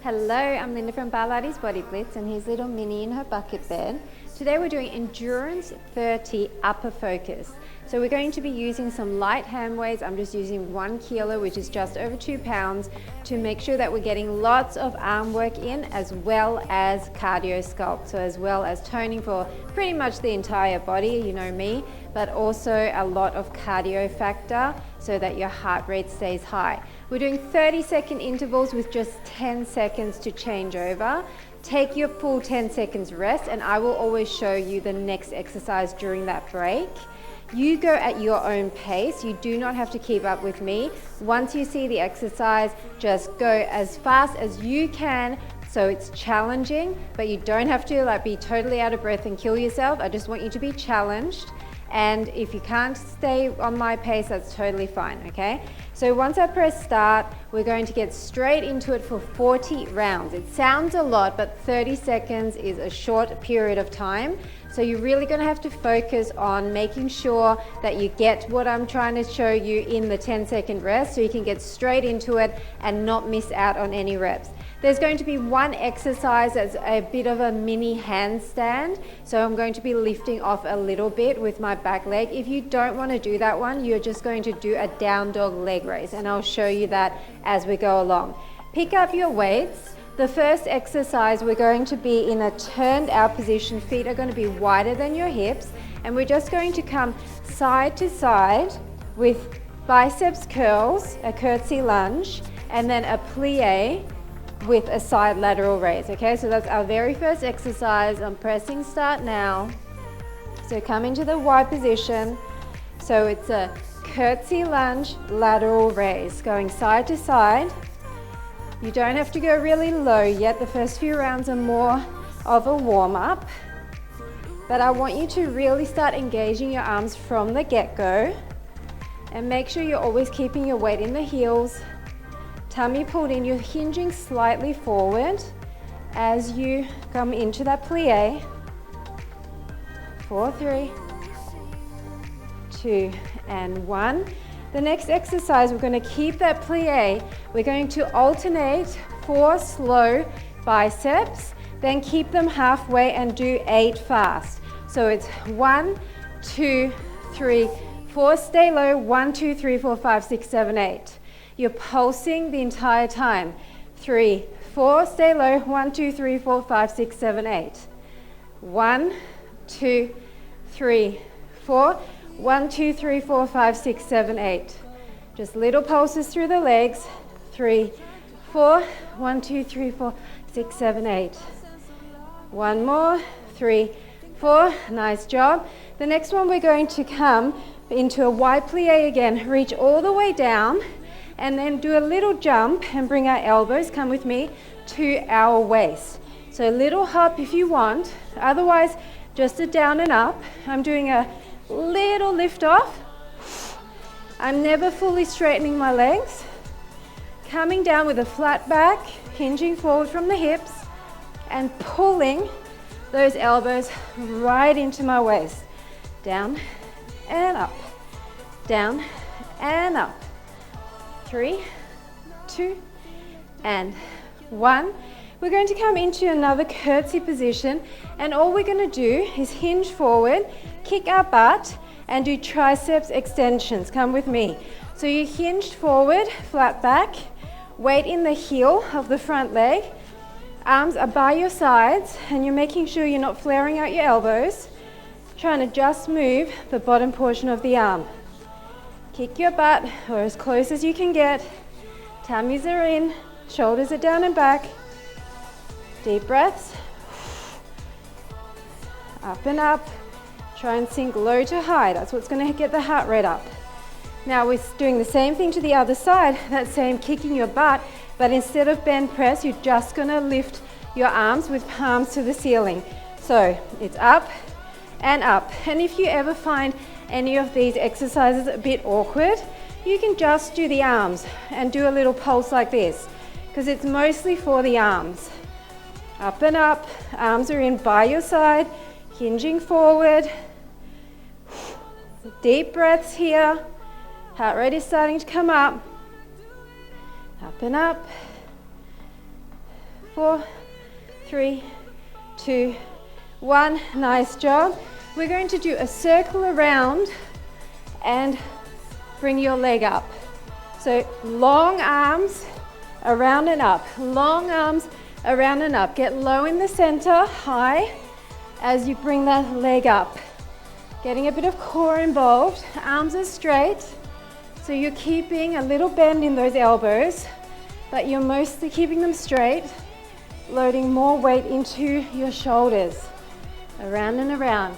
Hello, I'm Linda from Barlates Body Blitz, and here's little Minnie in her bucket bed. Today we're doing Endurance 30 upper focus. So we're going to be using some light hand weights. I'm just using 1 kilo, which is just over 2 pounds, to make sure that we're getting lots of arm work in, as well as cardio sculpt. So as well as toning for pretty much the entire body, you know me, but also a lot of cardio factor so that your heart rate stays high. We're doing 30-second intervals with just 10 seconds to change over. Take your full 10 seconds rest, and I will always show you the next exercise during that break. You go at your own pace. You do not have to keep up with me. Once you see the exercise, just go as fast as you can. So it's challenging, but you don't have to be totally out of breath and kill yourself. I just want you to be challenged. And if you can't stay on my pace, that's totally fine, okay? So once I press start, we're going to get straight into it for 40 rounds. It sounds a lot, but 30 seconds is a short period of time. So you're really gonna have to focus on making sure that you get what I'm trying to show you in the 10-second rest, so you can get straight into it and not miss out on any reps. There's going to be one exercise that's a bit of a mini handstand. So I'm going to be lifting off a little bit with my back leg. If you don't want to do that one, you're just going to do a down dog leg raise, and I'll show you that as we go along. Pick up your weights. The first exercise, we're going to be in a turned out position. Feet are going to be wider than your hips, and we're just going to come side to side with biceps curls, a curtsy lunge, and then a plie with a side lateral raise. Okay, so that's our very first exercise. I'm pressing start now. So come into the Y position. So it's a curtsy lunge, lateral raise, going side to side. You don't have to go really low yet. The first few rounds are more of a warm-up, but I want you to really start engaging your arms from the get-go, and make sure you're always keeping your weight in the heels. Tummy pulled in, you're hinging slightly forward as you come into that plie. 4, 3, 2, and 1. The next exercise, we're going to keep that plie. We're going to alternate 4 slow biceps, then keep them halfway and do 8 fast. So it's 1, 2, 3, 4, stay low, 1, 2, 3, 4, 5, 6, 7, 8. You're pulsing the entire time. 3, 4, stay low, 1, 2, 3, 4, 5, 6, 7, 8. 1, 2, 3, 4. 1, 2, 3, 4, 5, 6, 7, 8. Just little pulses through the legs. 3, 4. 1, 2, 3, 4, 6, 7, 8. One more. 3, 4. Nice job. The next one, we're going to come into a Y plie again. Reach all the way down, and then do a little jump and bring our elbows, come with me, to our waist. So a little hop if you want, otherwise just a down and up. I'm doing a little lift off. I'm never fully straightening my legs. Coming down with a flat back, hinging forward from the hips, and pulling those elbows right into my waist. Down and up, down and up. 3, 2, and 1. We're going to come into another curtsy position, and all we're going to do is hinge forward, kick our butt, and do triceps extensions. Come with me. So you hinged forward, flat back, weight in the heel of the front leg, arms are by your sides, and you're making sure you're not flaring out your elbows, trying to just move the bottom portion of the arm. Kick your butt, or as close as you can get. Tummies are in, shoulders are down and back. Deep breaths. Up and up. Try and sink low to high. That's what's going to get the heart rate up. Now we're doing the same thing to the other side, that same kicking your butt, but instead of bend press, you're just going to lift your arms with palms to the ceiling. So it's up and up. And if you ever find any of these exercises a bit awkward, you can just do the arms and do a little pulse like this, because it's mostly for the arms. Up and up, arms are in by your side, hinging forward. Deep breaths here. Heart rate is starting to come up. Up and up. 4, 3, 2, 1. Nice job. We're going to do a circle around and bring your leg up. So long arms around and up. Long arms around and up. Get low in the center, high, as you bring that leg up. Getting a bit of core involved. Arms are straight. So you're keeping a little bend in those elbows, but you're mostly keeping them straight, loading more weight into your shoulders. Around and around.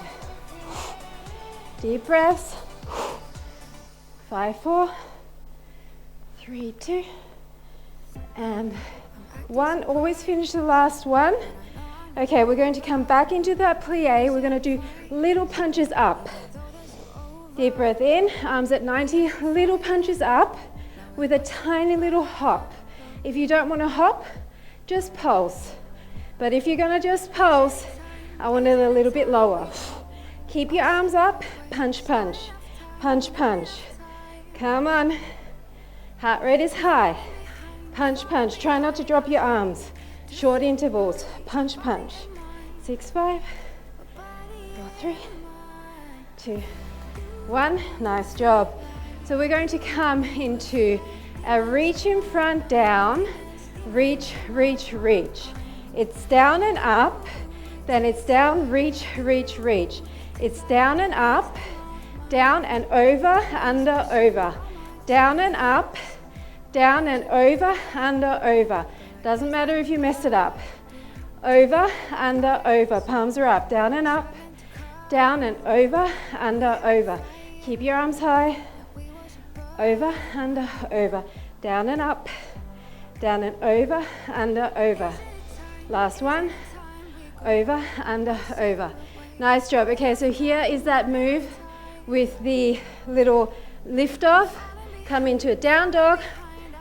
Deep breaths. 5, 4, 3, 2, and 1. Always finish the last one. Okay, we're going to come back into that plie. We're going to do little punches up. Deep breath in, arms at 90, little punches up with a tiny little hop. If you don't want to hop, just pulse. But if you're going to just pulse, I want it a little bit lower. Keep your arms up, punch, punch, punch, punch. Come on. Heart rate is high. Punch, punch. Try not to drop your arms. Short intervals. Punch, punch. 6, 5, 4, 3, 2, 1. Nice job. So we're going to come into a reach in front, down, reach, reach, reach. It's down and up, then it's down, reach, reach, reach. It's down and up, down and over, under, over. Down and up, down and over, under, over. Doesn't matter if you mess it up. Over, under, over. Palms are up, down and up, down and over, under, over. Keep your arms high. Over, under, over. Down and up, down and over, under, over. Last one. Over, under, over. Nice job. Okay, so here is that move with the little lift off. Come into a down dog.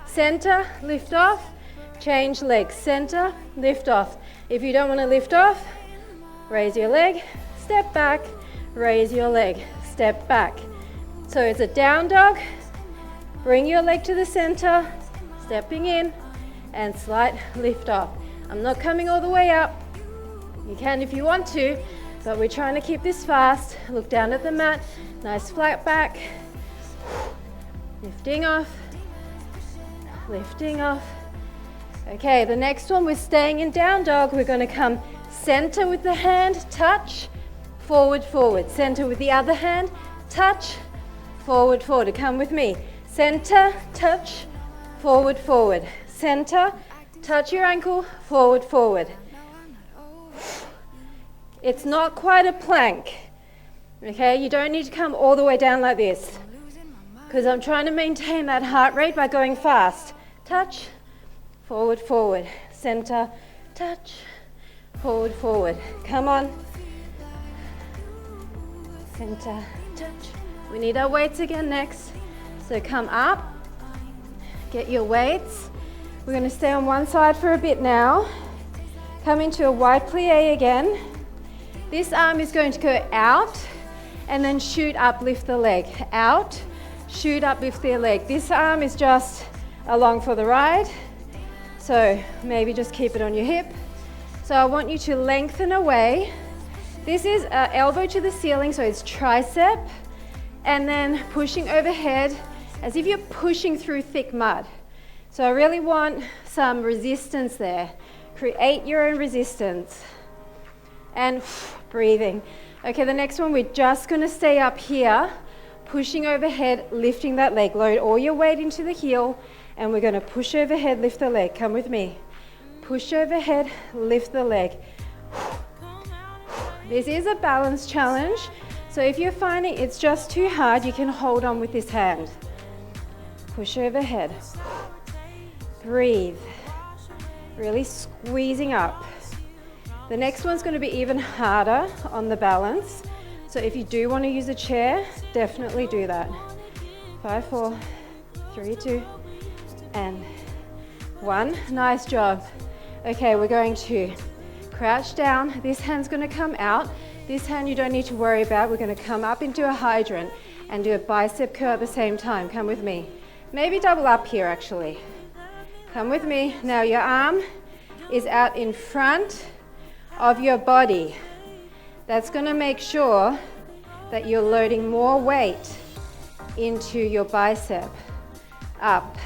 Center, lift off. Change legs. Center, lift off. If you don't want to lift off, raise your leg, step back, raise your leg, step back. So it's a down dog. Bring your leg to the center, stepping in, and slight lift off. I'm not coming all the way up. You can if you want to, but we're trying to keep this fast. Look down at the mat, nice flat back. Lifting off, lifting off. Okay, the next one, we're staying in down dog. We're going to come center with the hand, touch, forward, forward. Center with the other hand, touch, forward, forward. Come with me. Center, touch, forward, forward. Center, touch your ankle, forward, forward. It's not quite a plank. Okay, you don't need to come all the way down like this, because I'm trying to maintain that heart rate by going fast. Touch, forward, forward. Center, touch, forward, forward. Come on. Center, touch. We need our weights again next. So come up, get your weights. We're going to stay on one side for a bit now. Come into a wide plie again. This arm is going to go out and then shoot up, lift the leg. Out, shoot up, lift the leg. This arm is just along for the ride. So maybe just keep it on your hip. So I want you to lengthen away. This is elbow to the ceiling, so it's tricep, and then pushing overhead as if you're pushing through thick mud. So I really want some resistance there. Create your own resistance. And breathing. Okay, the next one, we're just going to stay up here, pushing overhead, lifting that leg. Load all your weight into the heel, and we're going to push overhead, lift the leg. Come with me. Push overhead, lift the leg. This is a balance challenge, so if you're finding it's just too hard, you can hold on with this hand. Push overhead. Breathe. Really squeezing up. The next one's going to be even harder on the balance, so if you do want to use a chair, definitely do that. 5, 4, 3, 2, and 1. Nice job. Okay, we're going to crouch down. This hand's going to come out. This hand you don't need to worry about. We're going to come up into a hydrant and do a bicep curl at the same time. Come with me. Maybe double up here actually. Come with me. Now your arm is out in front of your body. That's going to make sure that you're loading more weight into your bicep. Up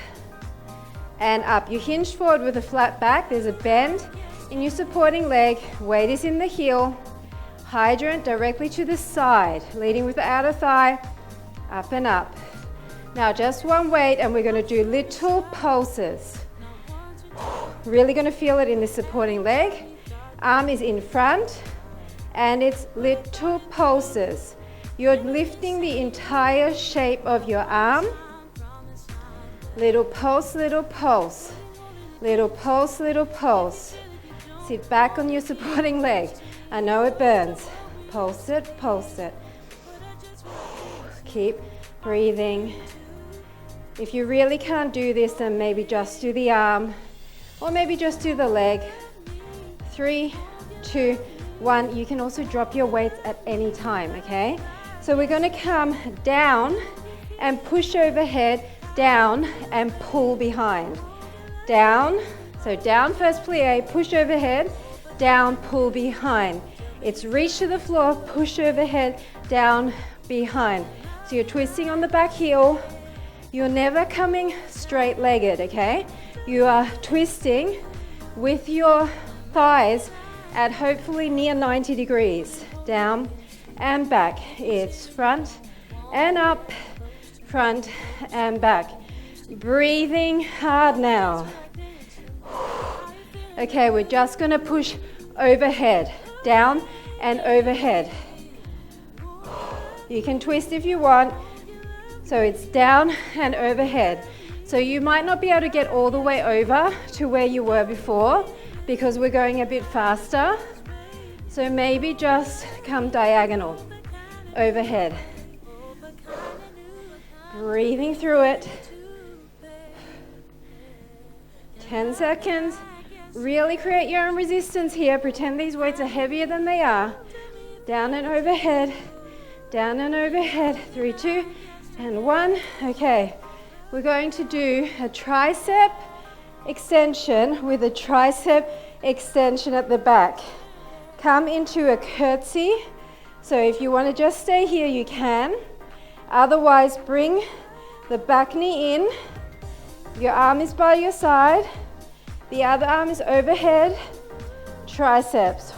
and up. You hinge forward with a flat back. There's a bend in your supporting leg. Weight is in the heel. Hydrant directly to the side, leading with the outer thigh. Up and up. Now just one weight, and we're going to do little pulses. Really going to feel it in the supporting leg. Arm is in front, and it's little pulses. You're lifting the entire shape of your arm. Little pulse, little pulse. Little pulse, little pulse. Sit back on your supporting leg. I know it burns. Pulse it, pulse it. Keep breathing. If you really can't do this, then maybe just do the arm, or maybe just do the leg. 3, 2, 1. You can also drop your weights at any time, okay? So we're going to come down and push overhead, down and pull behind. Down, so down first plie, push overhead, down, pull behind. It's reach to the floor, push overhead, down, behind. So you're twisting on the back heel. You're never coming straight-legged, okay? You are twisting with your thighs at hopefully near 90 degrees. Down and back. It's front and up, front and back. Breathing hard now. Okay, we're just gonna push overhead, down and overhead. You can twist if you want. So it's down and overhead. So you might not be able to get all the way over to where you were before because we're going a bit faster. So maybe just come diagonal, overhead. Breathing through it. 10 seconds. Really create your own resistance here. Pretend these weights are heavier than they are. Down and overhead. Down and overhead. 3, 2, and 1. Okay, we're going to do a tricep extension with a tricep extension at the back. Come into a curtsy. So if you want to just stay here, you can. Otherwise, bring the back knee in. Your arm is by your side. The other arm is overhead. Triceps.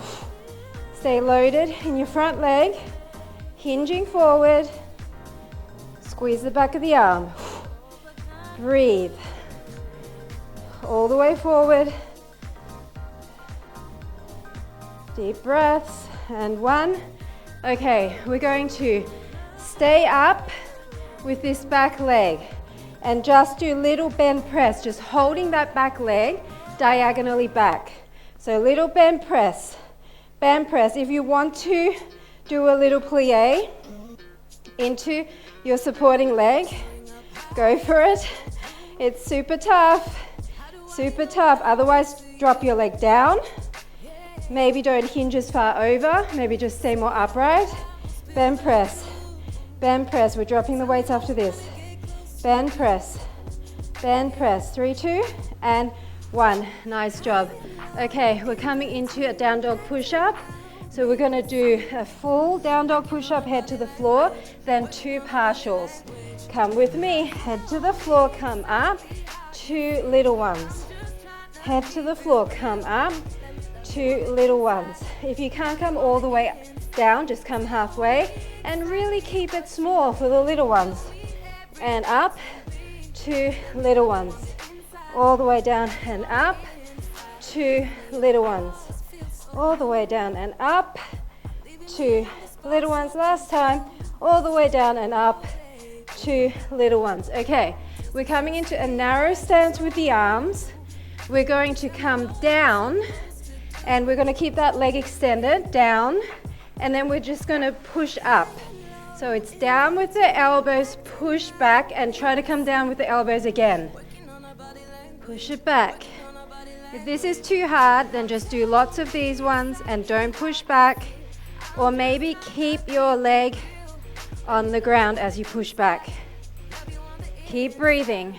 Stay loaded in your front leg. Hinging forward. Squeeze the back of the arm. Breathe. All the way forward. Deep breaths. And 1. Okay, we're going to stay up with this back leg and just do little bend press, just holding that back leg diagonally back. So little bend press. Bend press. If you want to do a little plie into your supporting leg, go for it. It's super tough, super tough. Otherwise, drop your leg down. Maybe don't hinge as far over. Maybe just stay more upright. Bend press. Bend press. We're dropping the weights after this. Bend press. Bend press. 3, 2, and 1. Nice job. Okay, we're coming into a down dog push-up. So we're going to do a full down dog push-up, head to the floor, then 2 partials. Come with me, head to the floor, come up, 2 little ones. Head to the floor, come up, 2 little ones. If you can't come all the way down, just come halfway and really keep it small for the little ones. And up, 2 little ones. All the way down and up, 2 little ones. All the way down and up, 2 little ones. Last time, all the way down and up, 2 little ones. Okay, we're coming into a narrow stance with the arms. We're going to come down and we're going to keep that leg extended, down, and then we're just going to push up. So it's down with the elbows, push back, and try to come down with the elbows again. Push it back. If this is too hard, then just do lots of these ones and don't push back. Or maybe keep your leg on the ground as you push back. Keep breathing.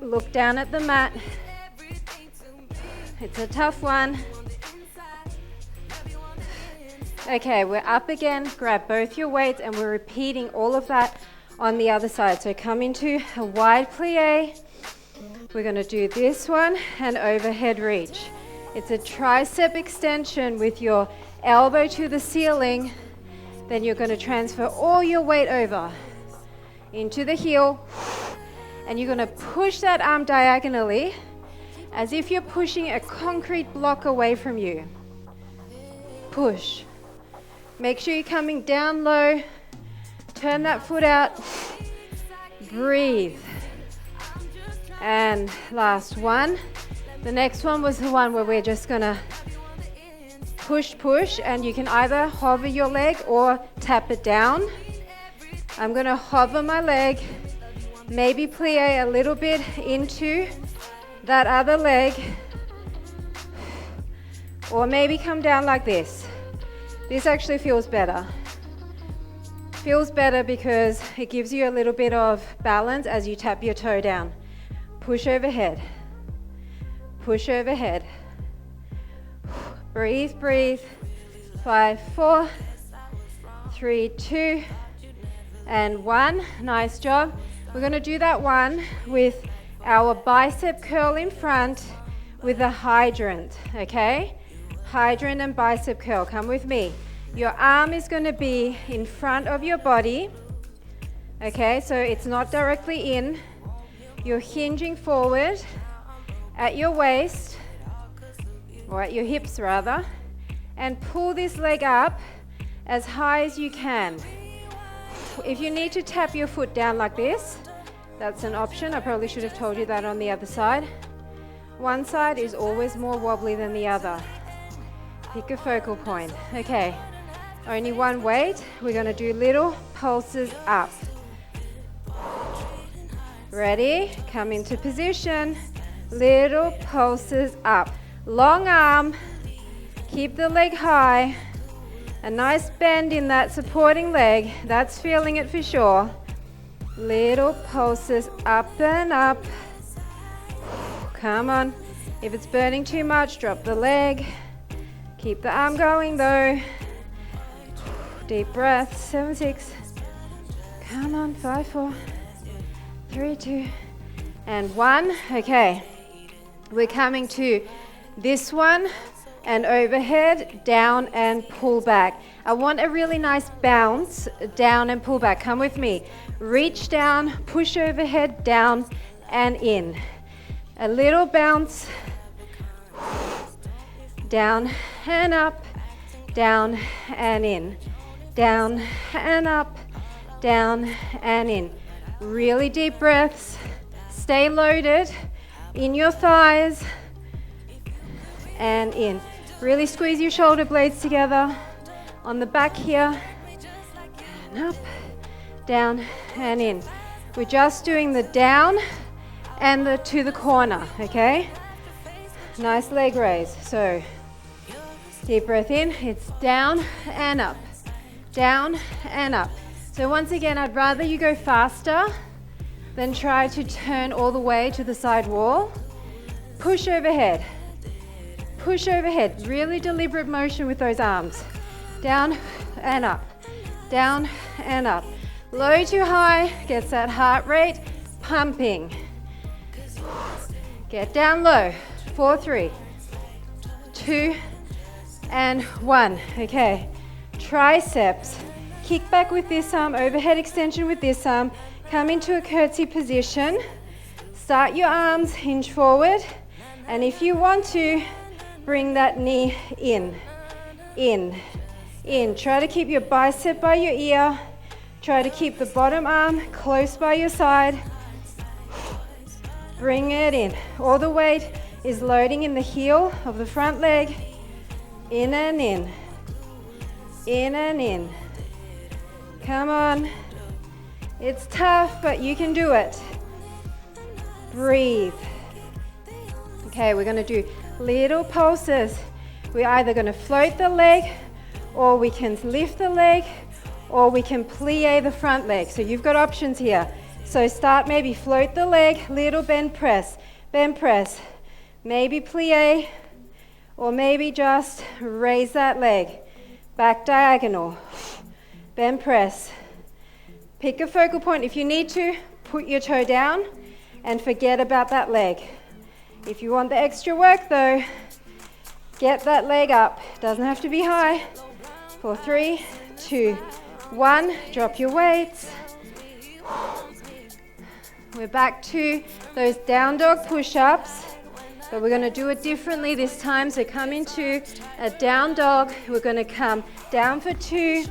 Look down at the mat. It's a tough one. Okay, we're up again. Grab both your weights and we're repeating all of that on the other side. So come into a wide plie. We're going to do this one and overhead reach. It's a tricep extension with your elbow to the ceiling. Then you're going to transfer all your weight over into the heel. And you're going to push that arm diagonally as if you're pushing a concrete block away from you. Push. Make sure you're coming down low. Turn that foot out. Breathe. And last one. The next one was the one where we're just going to push, and you can either hover your leg or tap it down. I'm going to hover my leg, maybe plie a little bit into that other leg, or maybe come down like this. This actually feels better. Feels better because it gives you a little bit of balance as you tap your toe down. Push overhead. Push overhead. Breathe, breathe. 5, 4, 3, 2, and 1. Nice job. We're going to do that one with our bicep curl in front with a hydrant, okay? Hydrant and bicep curl. Come with me. Your arm is going to be in front of your body, okay? So it's not directly in. You're hinging forward at your waist, or at your hips rather, and pull this leg up as high as you can. If you need to tap your foot down like this, that's an option. I probably should have told you that on the other side. One side is always more wobbly than the other. Pick a focal point. Okay, only one weight. We're going to do little pulses up. Ready? Come into position. Little pulses up. Long arm. Keep the leg high. A nice bend in that supporting leg. That's feeling it for sure. Little pulses up and up. Come on. If it's burning too much, drop the leg. Keep the arm going though. Deep breath. 7, 6. Come on. 5, 4, 3, 2, and 1. Okay. We're coming to this one and overhead, down and pull back. I want a really nice bounce, down and pull back. Come with me. Reach down, push overhead, down and in. A little bounce, down and up, down and in. Down and up, down and in. Really deep breaths. Stay loaded in your thighs and in. Really squeeze your shoulder blades together on the back here. And up, down and in. We're just doing the down and the to the corner, okay? Nice leg raise. So deep breath in, it's down and up, down and up. So once again, I'd rather you go faster than try to turn all the way to the side wall. Push overhead. Push overhead. Really deliberate motion with those arms. Down and up. Down and up. Low to high gets that heart rate pumping. Get down low. 4, 3, 2, and 1. Okay. Triceps. Kick back with this arm. Overhead extension with this arm. Come into a curtsy position. Start your arms, hinge forward. And if you want to, bring that knee in, in, in. Try to keep your bicep by your ear. Try to keep the bottom arm close by your side. Bring it in. All the weight is loading in the heel of the front leg. In and in. In and in. Come on. It's tough, but you can do it. Breathe. Okay, we're going to do little pulses. We're either going to float the leg, or we can lift the leg, or we can plie the front leg. So you've got options here. So start, maybe float the leg, little bend press, maybe plie, or maybe just raise that leg, back diagonal, bend press. Pick a focal point. If you need to, put your toe down and forget about that leg. If you want the extra work though, get that leg up. Doesn't have to be high. For 3, 2, 1, drop your weights. We're back to those down dog push-ups, but we're going to do it differently this time. So come into a down dog. We're going to come down for 2,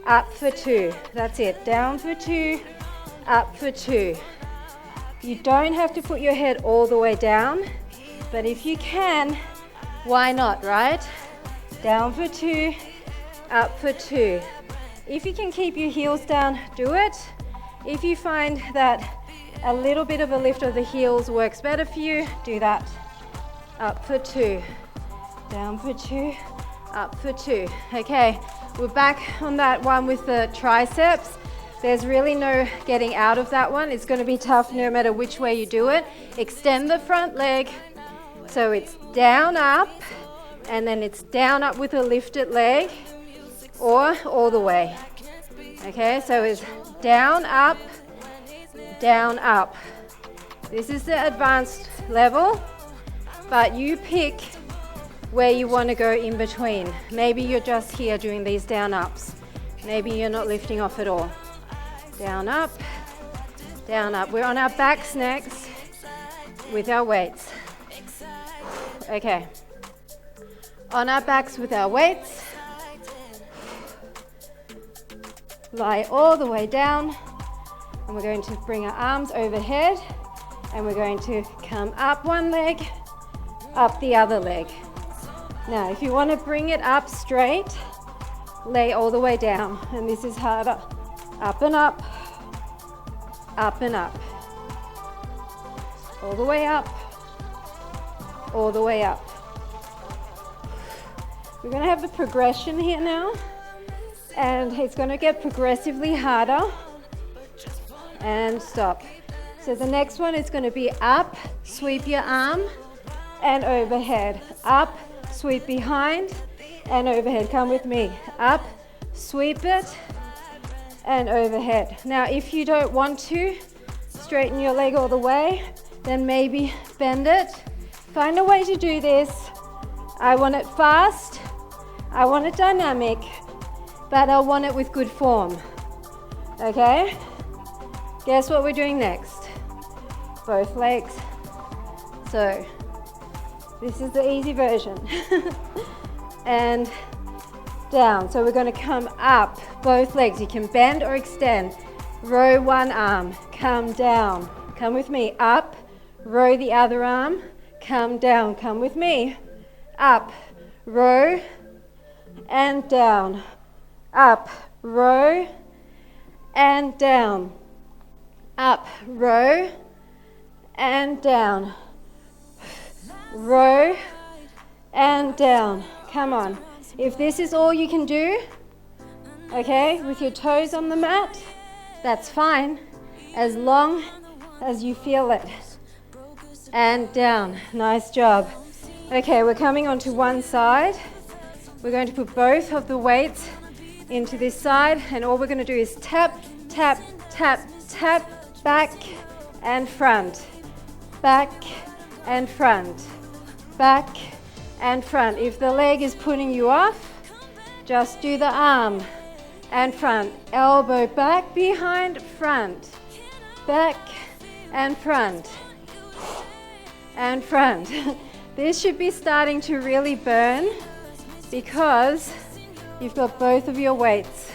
up for 2. That's it. Down for 2, up for 2. You don't have to put your head all the way down, but if you can, why not, right? Down for 2, up for 2. If you can keep your heels down, do it. If you find that a little bit of a lift of the heels works better for you, do that. Up for 2, down for 2, up for 2. Okay, we're back on that one with the triceps. There's really no getting out of that one. It's going to be tough no matter which way you do it. Extend the front leg. So it's down, up, and then it's down, up with a lifted leg, or all the way. Okay, so it's down, up, down, up. This is the advanced level, but you pick where you want to go in between. Maybe you're just here doing these down ups. Maybe you're not lifting off at all. Down, up, down, up. We're on our backs next with our weights. Okay, on our backs with our weights. Lie all the way down, and we're going to bring our arms overhead, and we're going to come up one leg, up the other leg. Now, if you want to bring it up straight, lay all the way down, and this is harder. Up and up, up and up. All the way up, all the way up. We're going to have the progression here now, and it's going to get progressively harder. And stop. So the next one is going to be up, sweep your arm, and overhead. Up, sweep behind, and overhead. Come with me. Up, sweep it, and overhead. Now, if you don't want to straighten your leg all the way, then maybe bend it. Find a way to do this. I want it fast, I want it dynamic, but I want it with good form. Okay? Guess what we're doing next? Both legs. So, this is the easy version. And down. So we're going to come up, both legs. You can bend or extend. Row one arm, come down. Come with me. Up, row the other arm, come down. Come with me. Up, row, and down. Up, row, and down. Up, row, and down. Row, and down. Come on. If this is all you can do, okay, with your toes on the mat, that's fine, as long as you feel it. And down. Nice job. Okay, we're coming onto one side. We're going to put both of the weights into this side, and all we're going to do is tap, tap, tap, tap, back and front, back and front, back and front. If the leg is putting you off, just do the arm and front, elbow back, behind, front, back and front, and front. This should be starting to really burn because you've got both of your weights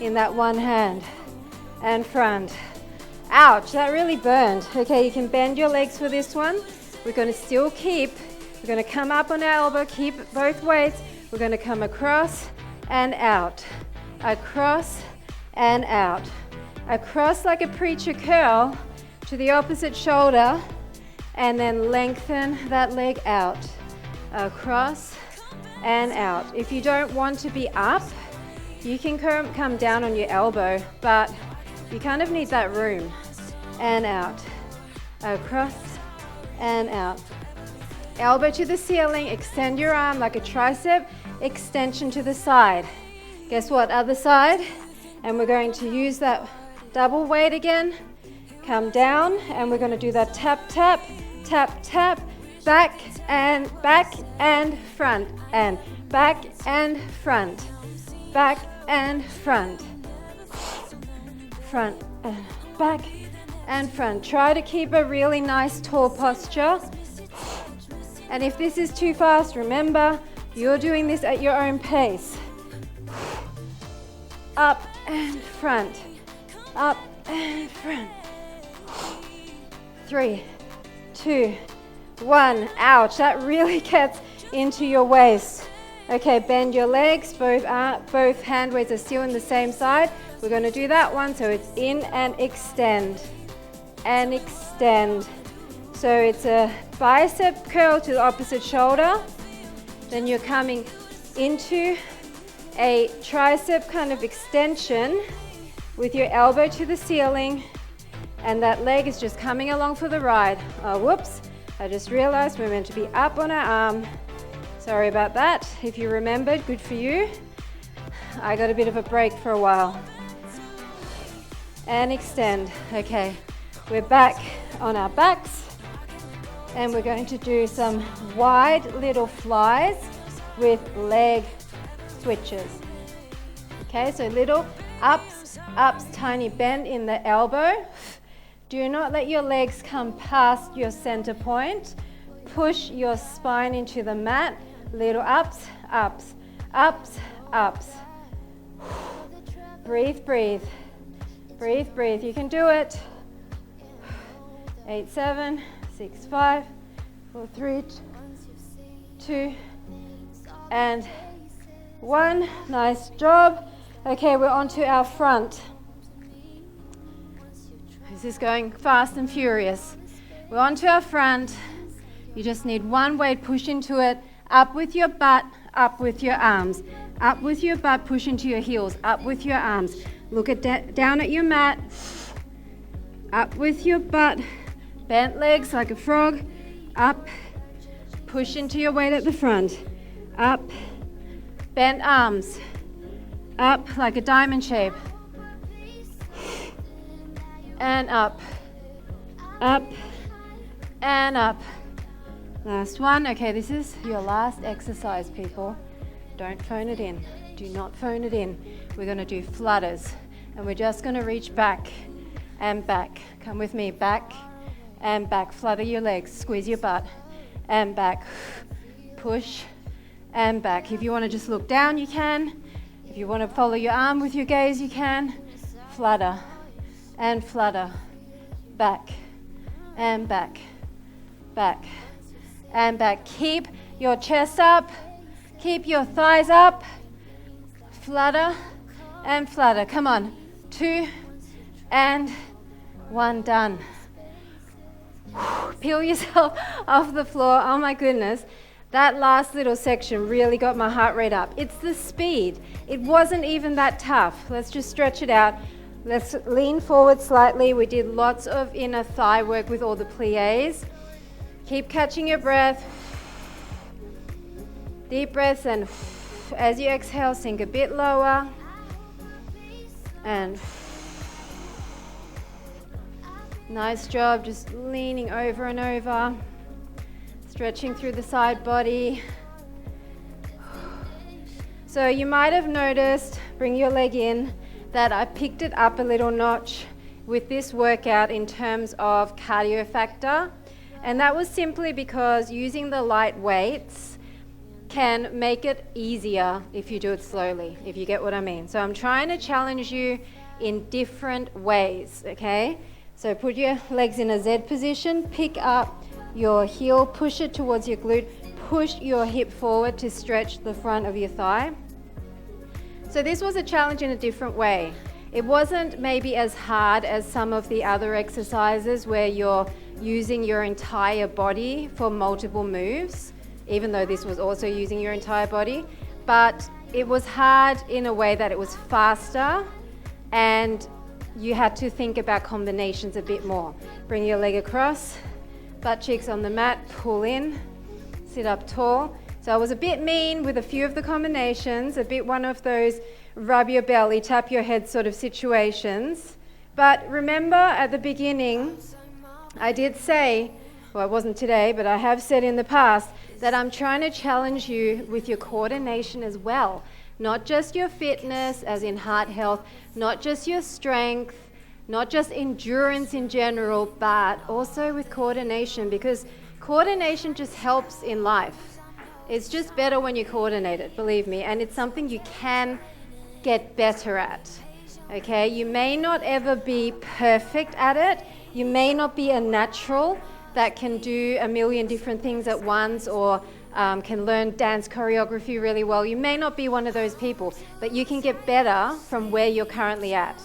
in that one hand and front. Ouch, that really burned. Okay, you can bend your legs for this one. We're going to still keep, we're going to come up on our elbow, keep both weights. We're going to come across and out, across and out, across like a preacher curl to the opposite shoulder, and then lengthen that leg out, across and out. If you don't want to be up, you can come down on your elbow, but you kind of need that room. and out. Across and out. Elbow to the ceiling, extend your arm like a tricep, extension to the side. Guess what, other side. And we're going to use that double weight again. Come down, and we're going to do that tap, tap, tap, tap, back and front, and back and front, back and front, front and back and front. Try to keep a really nice tall posture. And if this is too fast, remember, you're doing this at your own pace. Up and front, up and front. 3, 2, 1. Ouch, that really gets into your waist. Okay, bend your legs, both hand weights are still in the same side. We're going to do that one, so it's in and extend. And extend. So it's a bicep curl to the opposite shoulder. Then you're coming into a tricep kind of extension with your elbow to the ceiling, and that leg is just coming along for the ride. Oh, whoops, I just realized we're meant to be up on our arm. Sorry about that. If you remembered, good for you. I got a bit of a break for a while. And extend. Okay, we're back on our backs, and we're going to do some wide little flies with leg switches. Okay, so little ups, ups, tiny bend in the elbow. Do not let your legs come past your center point. Push your spine into the mat. Little ups, ups, ups, ups. Breathe, breathe. Breathe, breathe. You can do it. 8, 7, 6, 5, 4, 3, 2, and 1. Nice job. Okay, we're on to our front. This is going fast and furious. We're on to our front. You just need one weight, push into it. Up with your butt, up with your arms. Up with your butt, push into your heels. Up with your arms. Look at down at your mat. Up with your butt. Bent legs like a frog. Up. Push into your weight at the front. Up. Bent arms. Up like a diamond shape. And up. Up. And up. Last one. Okay, this is your last exercise, people. Don't phone it in. Do not phone it in. We're going to do flutters. And we're just going to reach back and back. Come with me. Back and back. Flutter your legs. Squeeze your butt. And back. Push and back. If you want to just look down, you can. If you want to follow your arm with your gaze, you can. Flutter and flutter. Back and back. Back and back. Keep your chest up. Keep your thighs up. Flutter and flutter. Come on. 2 and 1. Done. Peel yourself off the floor. Oh my goodness. That last little section really got my heart rate up. It's the speed. It wasn't even that tough. Let's just stretch it out. Let's lean forward slightly. We did lots of inner thigh work with all the plies. Keep catching your breath. Deep breaths, and as you exhale, sink a bit lower. And nice job, just leaning over and over. Stretching through the side body. So you might have noticed, bring your leg in, that I picked it up a little notch with this workout in terms of cardio factor. And that was simply because using the light weights can make it easier if you do it slowly, if you get what I mean. So I'm trying to challenge you in different ways, okay? So put your legs in a Z position, pick up your heel, push it towards your glute, push your hip forward to stretch the front of your thigh. So this was a challenge in a different way. It wasn't maybe as hard as some of the other exercises where you're using your entire body for multiple moves, even though this was also using your entire body, but it was hard in a way that it was faster and you had to think about combinations a bit more. Bring your leg across, butt cheeks on the mat, pull in, sit up tall. So I was a bit mean with a few of the combinations, a bit one of those rub your belly, tap your head sort of situations. But remember at the beginning, I did say, well, it wasn't today, but I have said in the past, that I'm trying to challenge you with your coordination as well. Not just your fitness, as in heart health, not just your strength, not just endurance in general, but also with coordination, because coordination just helps in life. It's just better when you're coordinated, believe me, and it's something you can get better at. Okay, you may not ever be perfect at it. You may not be a natural that can do a million different things at once, or can learn dance choreography really well. You may not be one of those people, but you can get better from where you're currently at.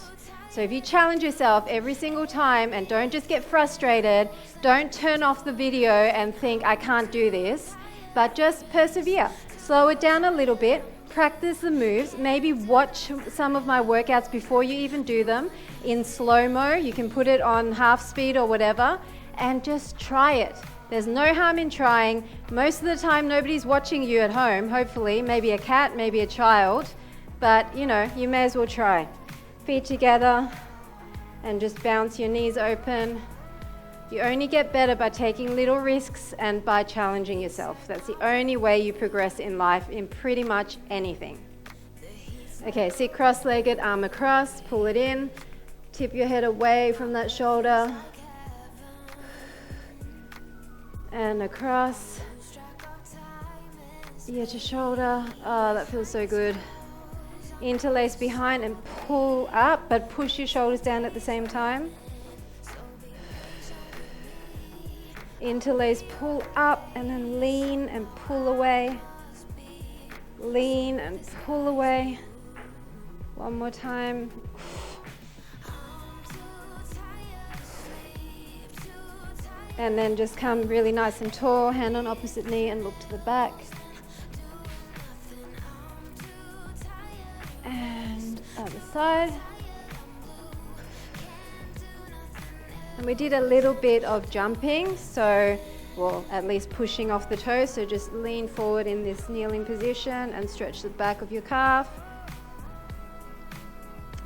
So if you challenge yourself every single time and don't just get frustrated, don't turn off the video and think, I can't do this, but just persevere. Slow it down a little bit, practice the moves, maybe watch some of my workouts before you even do them in slow-mo. You can put it on half speed or whatever, and just try it. There's no harm in trying. Most of the time nobody's watching you at home, hopefully, maybe a cat, maybe a child, but you know, you may as well try. Feet together and just bounce your knees open. You only get better by taking little risks and by challenging yourself. That's the only way you progress in life in pretty much anything. Okay, sit cross-legged, arm across, pull it in, tip your head away from that shoulder. And across, ear to shoulder. Oh, that feels so good. Interlace behind and pull up, but push your shoulders down at the same time. Interlace, pull up, and then lean and pull away. Lean and pull away. One more time. And then just come really nice and tall, hand on opposite knee and look to the back. And other side. And we did a little bit of jumping, so, well, at least pushing off the toes. So just lean forward in this kneeling position and stretch the back of your calf.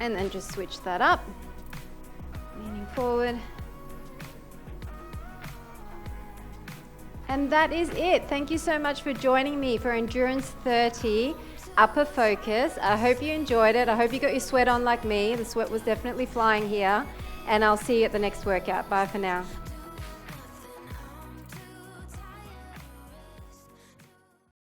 And then just switch that up. Leaning forward. And that is it. Thank you so much for joining me for Endurance 30 Upper Focus. I hope you enjoyed it. I hope you got your sweat on like me. The sweat was definitely flying here. And I'll see you at the next workout. Bye for now.